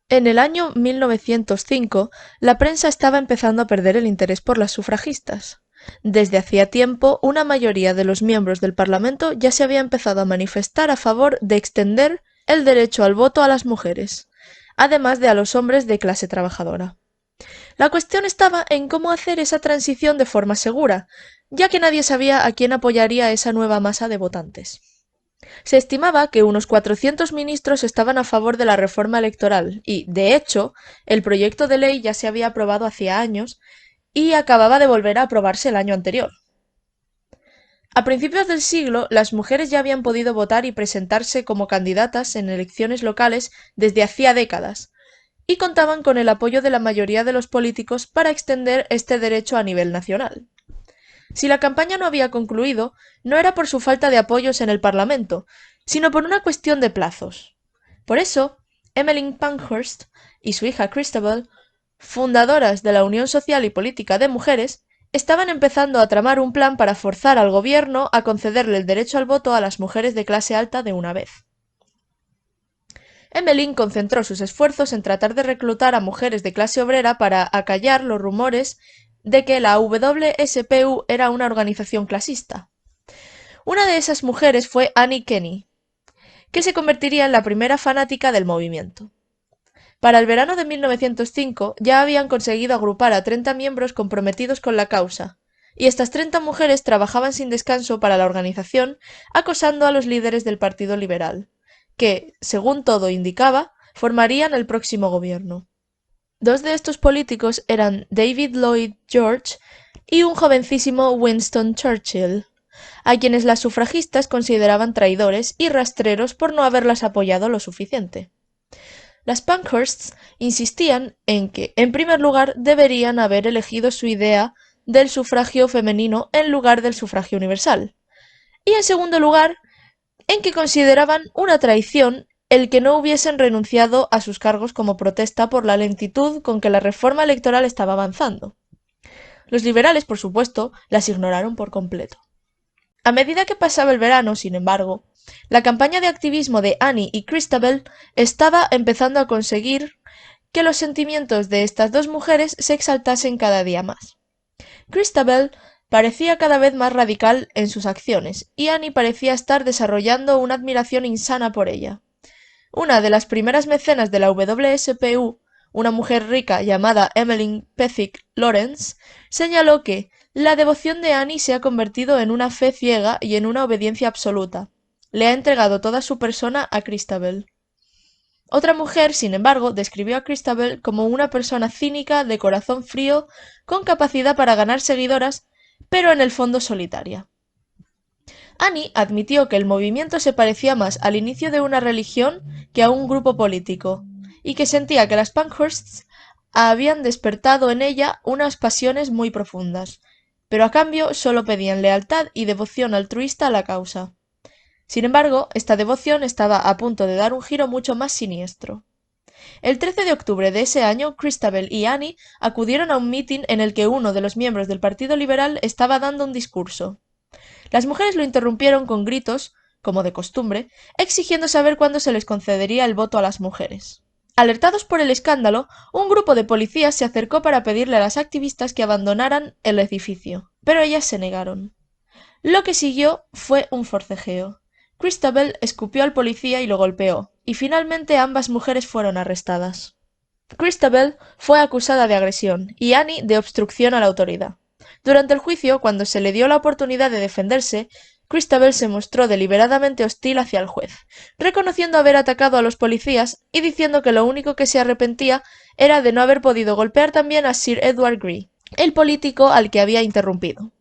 En el año 1905, la prensa estaba empezando a perder el interés por las sufragistas. Desde hacía tiempo, una mayoría de los miembros del Parlamento ya se había empezado a manifestar a favor de extender el derecho al voto a las mujeres, además de a los hombres de clase trabajadora. La cuestión estaba en cómo hacer esa transición de forma segura, ya que nadie sabía a quién apoyaría esa nueva masa de votantes. Se estimaba que unos 400 ministros estaban a favor de la reforma electoral y, de hecho, el proyecto de ley ya se había aprobado hacía años y acababa de volver a aprobarse el año anterior. A principios del siglo, las mujeres ya habían podido votar y presentarse como candidatas en elecciones locales desde hacía décadas, y contaban con el apoyo de la mayoría de los políticos para extender este derecho a nivel nacional. Si la campaña no había concluido, no era por su falta de apoyos en el Parlamento, sino por una cuestión de plazos. Por eso, Emmeline Pankhurst y su hija Christabel, fundadoras de la Unión Social y Política de Mujeres, estaban empezando a tramar un plan para forzar al gobierno a concederle el derecho al voto a las mujeres de clase alta de una vez. Emmeline concentró sus esfuerzos en tratar de reclutar a mujeres de clase obrera para acallar los rumores de que la WSPU era una organización clasista. Una de esas mujeres fue Annie Kenney, que se convertiría en la primera fanática del movimiento. Para el verano de 1905 ya habían conseguido agrupar a 30 miembros comprometidos con la causa, y estas 30 mujeres trabajaban sin descanso para la organización, acosando a los líderes del Partido Liberal, que, según todo indicaba, formarían el próximo gobierno. Dos de estos políticos eran David Lloyd George y un jovencísimo Winston Churchill, a quienes las sufragistas consideraban traidores y rastreros por no haberlas apoyado lo suficiente. Las Pankhursts insistían en que, en primer lugar, deberían haber elegido su idea del sufragio femenino en lugar del sufragio universal, y en segundo lugar, en que consideraban una traición el que no hubiesen renunciado a sus cargos como protesta por la lentitud con que la reforma electoral estaba avanzando. Los liberales, por supuesto, las ignoraron por completo. A medida que pasaba el verano, sin embargo, la campaña de activismo de Annie y Christabel estaba empezando a conseguir que los sentimientos de estas dos mujeres se exaltasen cada día más. Christabel parecía cada vez más radical en sus acciones, y Annie parecía estar desarrollando una admiración insana por ella. Una de las primeras mecenas de la WSPU, una mujer rica llamada Emmeline Pethick Lawrence, señaló que la devoción de Annie se ha convertido en una fe ciega y en una obediencia absoluta. Le ha entregado toda su persona a Christabel. Otra mujer, sin embargo, describió a Christabel como una persona cínica, de corazón frío, con capacidad para ganar seguidoras, pero en el fondo solitaria. Annie admitió que el movimiento se parecía más al inicio de una religión que a un grupo político, y que sentía que las Pankhursts habían despertado en ella unas pasiones muy profundas, pero a cambio solo pedían lealtad y devoción altruista a la causa. Sin embargo, esta devoción estaba a punto de dar un giro mucho más siniestro. El 13 de octubre de ese año, Christabel y Annie acudieron a un mitin en el que uno de los miembros del Partido Liberal estaba dando un discurso. Las mujeres lo interrumpieron con gritos, como de costumbre, exigiendo saber cuándo se les concedería el voto a las mujeres. Alertados por el escándalo, un grupo de policías se acercó para pedirle a las activistas que abandonaran el edificio, pero ellas se negaron. Lo que siguió fue un forcejeo. Christabel escupió al policía y lo golpeó, y finalmente ambas mujeres fueron arrestadas. Christabel fue acusada de agresión y Annie de obstrucción a la autoridad. Durante el juicio, cuando se le dio la oportunidad de defenderse, Christabel se mostró deliberadamente hostil hacia el juez, reconociendo haber atacado a los policías y diciendo que lo único que se arrepentía era de no haber podido golpear también a Sir Edward Grey, el político al que había interrumpido.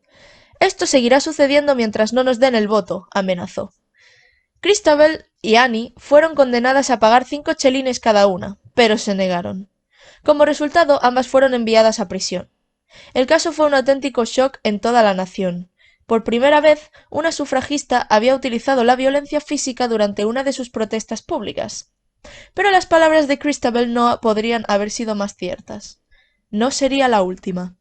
Esto seguirá sucediendo mientras no nos den el voto, amenazó. Christabel y Annie fueron condenadas a pagar 5 chelines cada una, pero se negaron. Como resultado, ambas fueron enviadas a prisión. El caso fue un auténtico shock en toda la nación. Por primera vez, una sufragista había utilizado la violencia física durante una de sus protestas públicas. Pero las palabras de Christabel no podrían haber sido más ciertas. No sería la última.